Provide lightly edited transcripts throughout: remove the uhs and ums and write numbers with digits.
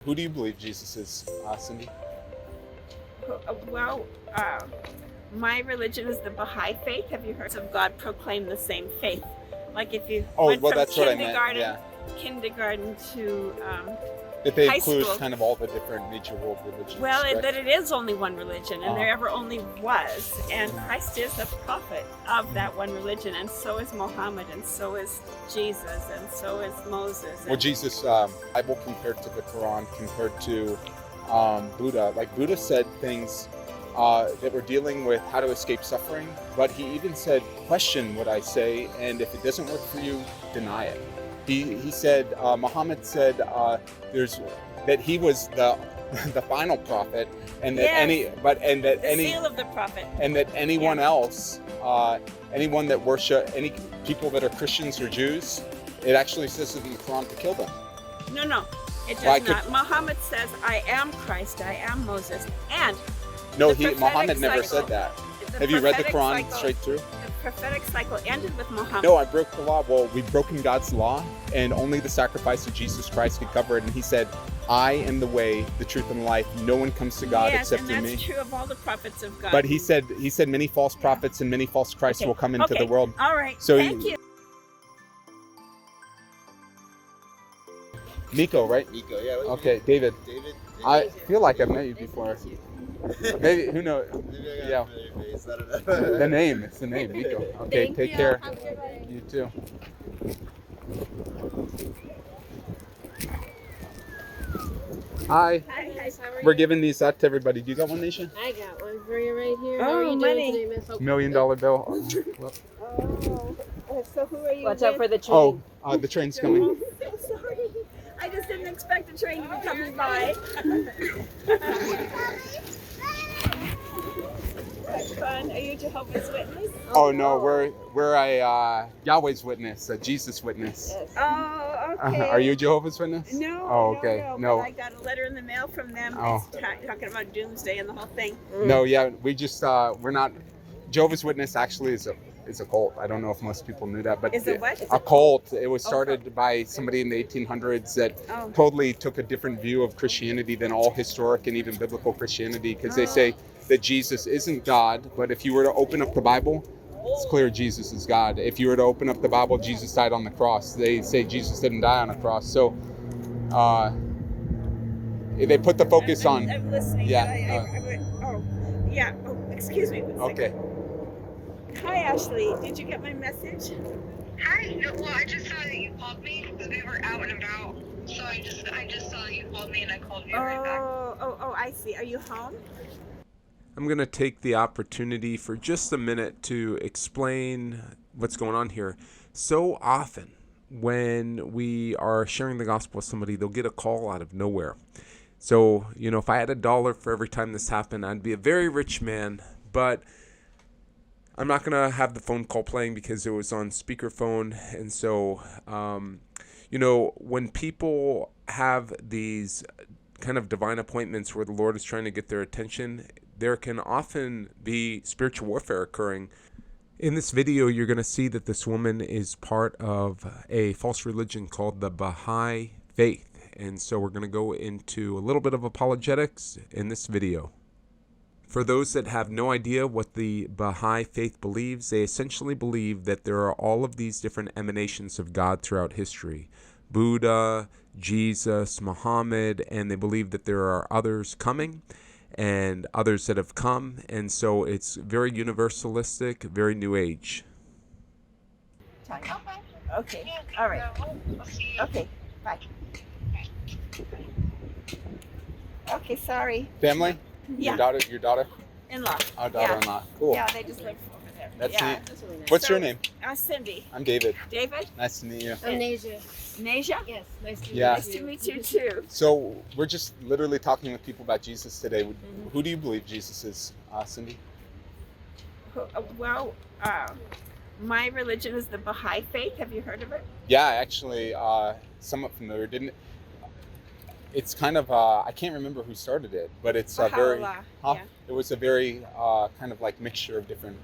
Who do you believe Jesus is, Cindy? Well, my religion is the Bahá'í faith. Have you heard of God proclaim the same faith? Like if you went from That's what I meant. Yeah. kindergarten to That they high include school. kind of all the different major world religions. Well, correct? that it is only one religion, and there ever only was. And Christ is a prophet of that one religion, and so is Muhammad, and so is Jesus, and so is Moses. Well, Jesus, Bible compared to the Quran, compared to Buddha. Like Buddha said things that were dealing with how to escape suffering, but he even said, question what I say, and if it doesn't work for you, deny it. He said, Muhammad said that he was the final prophet, and that the seal of the prophet, and that anyone else, anyone that worship any people that are Christians or Jews, it actually says in the Quran to kill them. No, it does not. Muhammad says, I am Christ, I am Moses, and Muhammad never said that. Have you read the Quran straight through? The prophetic cycle ended with Muhammad. No, I broke the law. Well, we've broken God's law, and only the sacrifice of Jesus Christ could cover it. And he said, I am the way, the truth, and the life. No one comes to God except through me. Yes, and that's true of all the prophets of God. But he said many false prophets and many false Christs will come into the world. All right, so thank you. Nico, right? Nico, yeah. Okay, David. David? I feel like I've met you before. Maybe, who knows? Maybe I Yeah. got your face, I don't know. The name, it's the name, Nico. Okay, take care. You too. Hi. Hi, We're giving these out to everybody. Do you got one, Nisha? I got one for you right here. Oh, How are you money. doing today, Miss? $1 million bill. So who are you? Watch out for the train. The train's coming. I'm so sorry. I just didn't expect the train to be coming by. That's fun. Are you Jehovah's Witness? Oh no, we're a Yahweh's Witness, a Jesus Witness. Yes. Oh, okay. Are you a Jehovah's Witness? No. Oh, okay. No. But I got a letter in the mail from them. Oh. It's talking about doomsday and the whole thing. No, yeah, we just we're not. Jehovah's Witness actually is a cult. I don't know if most people knew that, but Is it what? a cult. It was started by somebody in the 1800s that totally took a different view of Christianity than all historic and even biblical Christianity, because they say that Jesus isn't God, but if you were to open up the Bible, it's clear Jesus is God. If you were to open up the Bible, Jesus died on the cross. They say Jesus didn't die on a cross. So they put the focus on. I'm listening. Yeah. Excuse me. Okay. Hi, Ashley. Did you get my message? Hi. No, well, I just saw that you called me because we were out and about. So I just saw that you called me and I called you right back. Oh, I see. Are you home? I'm going to take the opportunity for just a minute to explain what's going on here. So often when we are sharing the gospel with somebody, they'll get a call out of nowhere. So, if I had $1 for every time this happened, I'd be a very rich man, but I'm not going to have the phone call playing because it was on speakerphone. And so, when people have these kind of divine appointments where the Lord is trying to get their attention, there can often be spiritual warfare occurring. In this video, you're going to see that this woman is part of a false religion called the Baha'i faith. And so we're going to go into a little bit of apologetics in this video. For those that have no idea what the Baha'i faith believes, they essentially believe that there are all of these different emanations of God throughout history. Buddha, Jesus, Muhammad, and they believe that there are others coming and others that have come. And so it's very universalistic, very new age. Okay. All right. Okay. Bye. Okay, sorry. Family? Yeah. Your daughter? In-law. Oh, daughter-in-law. Cool. Yeah, they just live over there. That's yeah. neat. That's really nice. What's your name? Cindy. I'm David. David? Nice to meet you. I'm Nasia. Nasia? Yes, nice to meet Yeah. you. Nice to meet you too. So we're just literally talking with people about Jesus today. Who do you believe Jesus is, Cindy? Well, my religion is the Baha'i faith. Have you heard of it? Yeah, actually, somewhat familiar. It's kind of I can't remember who started it, but it's a very it was a very kind of like mixture of different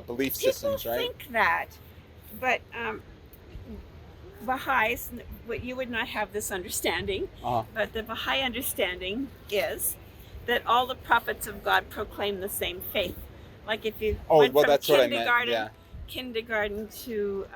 belief systems, right? People think that, but Baha'is, you would not have this understanding, Uh-huh. but the Baha'i understanding is that all the prophets of God proclaim the same faith. Like if you Oh, went well, from that's what I meant. Yeah, kindergarten to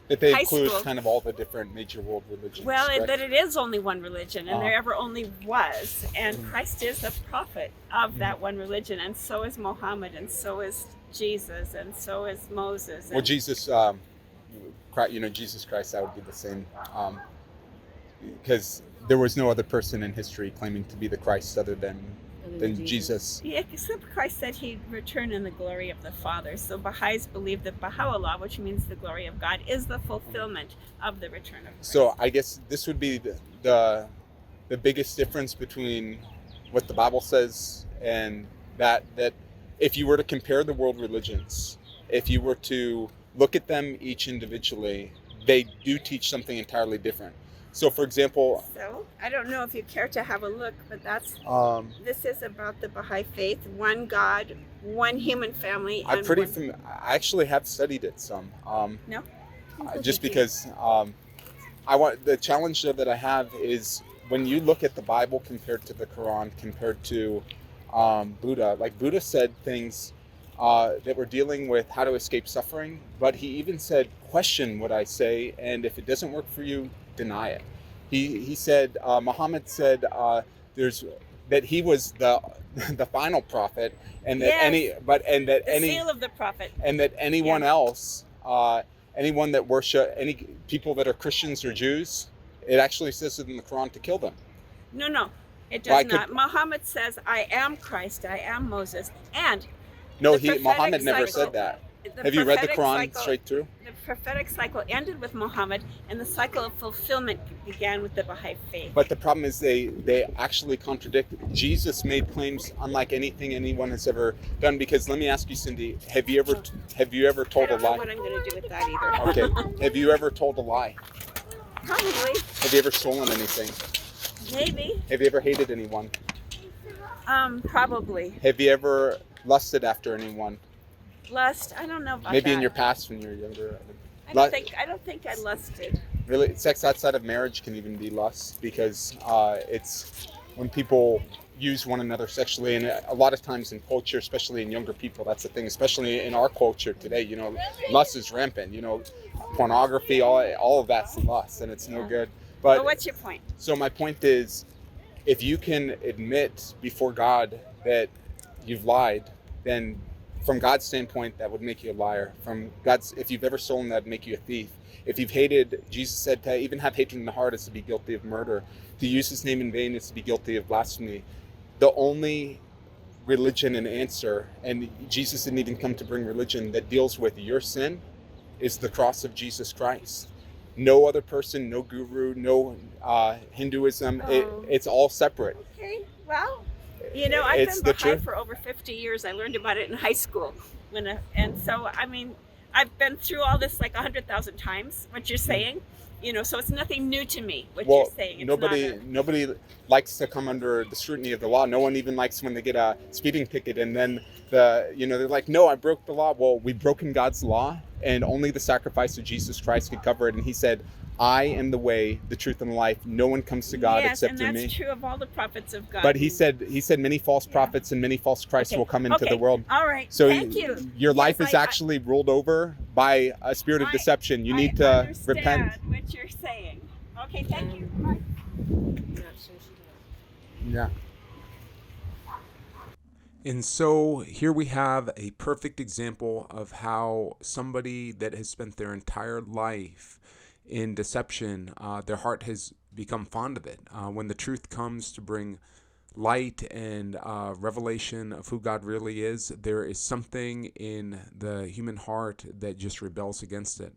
that they high include school. kind of all the different major world religions. Well, correct? that it is only one religion, and Uh-huh. there ever only was. And Mhm. Christ is a prophet of that one religion, and so is Muhammad, and so is Jesus, and so is Moses. Well, And Jesus, Jesus Christ, that would be the same, because there was no other person in history claiming to be the Christ other than Jesus. yeah, except Christ said he'd return in the glory of the Father. So Baha'is believe that Baha'u'llah, which means the glory of God, is the fulfillment of the return of Christ. So I guess this would be the biggest difference between what the Bible says and that if you were to compare the world religions, if you were to look at them each individually, they do teach something entirely different. So, for example, So I don't know if you care to have a look, but this is about the Baha'i faith: one God, one human family. I And actually have studied it some. No? Just because the challenge that I have is when you look at the Bible compared to the Quran, compared to Buddha. Like Buddha said things that were dealing with how to escape suffering, but he even said, question what I say, and if it doesn't work for you, deny it. He said, Muhammad said that he was the final prophet, and that the seal of the prophet. and that anyone else, anyone that worship any people that are Christians or Jews, it actually says it in the Quran to kill them. No, it does not. Muhammad says, I am Christ, I am Moses. And No, the prophetic Muhammad never cycle- said that. the Have you read the prophetic Quran cycle- straight through? The prophetic cycle ended with Muhammad, and the cycle of fulfillment began with the Baha'i faith. But the problem is they actually contradict. Jesus made claims unlike anything anyone has ever done. Because let me ask you, Cindy, have you ever I told a don't know lie? what I'm going to do with that either. Okay. Have you ever told a lie? Probably. Have you ever stolen anything? Maybe. Have you ever hated anyone? Probably. Have you ever lusted after anyone? Lust. I don't know about Maybe that. in your past when you were younger. I don't think I lusted. Really, sex outside of marriage can even be lust, because it's when people use one another sexually, and a lot of times in culture, especially in younger people, that's the thing. Especially in our culture today, lust is rampant. Pornography, all of that's lust, and it's no good. But what's your point? So my point is, if you can admit before God that you've lied, then from God's standpoint, that would make you a liar. If you've ever stolen, that would make you a thief. If you've hated, Jesus said to even have hatred in the heart is to be guilty of murder. To use his name in vain is to be guilty of blasphemy. The only religion and answer, and Jesus didn't even come to bring religion, that deals with your sin is the cross of Jesus Christ. No other person, no guru, no Hinduism. It's all separate. Okay, well, I've been Baha'i for over 50 years. I learned about it in high school. And so, I've been through all this like 100,000 times, what you're saying. So it's nothing new to me, what you're saying. It's nobody likes to come under the scrutiny of the law. No one even likes when they get a speeding ticket and then they're like, no, I broke the law. Well, we've broken God's law, and only the sacrifice of Jesus Christ could cover it. And he said, I am the way, the truth, and the life. No one comes to God except through me. Yes, and that's true of all the prophets of God. But he said many false prophets and many false Christs will come into the world. All right. So thank you. Your life is actually ruled over by a spirit of deception. You need to repent. I understand what you're saying. Okay, thank you. Bye. Yeah. And so here we have a perfect example of how somebody that has spent their entire life in deception, their heart has become fond of it. When the truth comes to bring light and revelation of who God really is, there is something in the human heart that just rebels against it.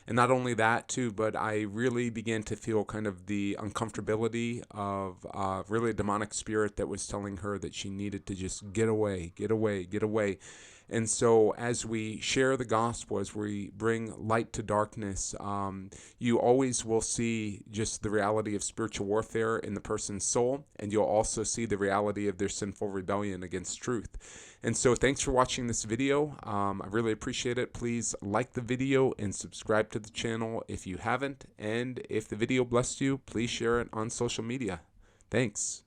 And not only that too, but I really began to feel kind of the uncomfortability of really a demonic spirit that was telling her that she needed to just get away. And so as we share the gospel, as we bring light to darkness, you always will see just the reality of spiritual warfare in the person's soul, and you'll also see the reality of their sinful rebellion against truth. And so thanks for watching this video. I really appreciate it. Please like the video and subscribe to the channel if you haven't. And if the video blessed you, please share it on social media. Thanks.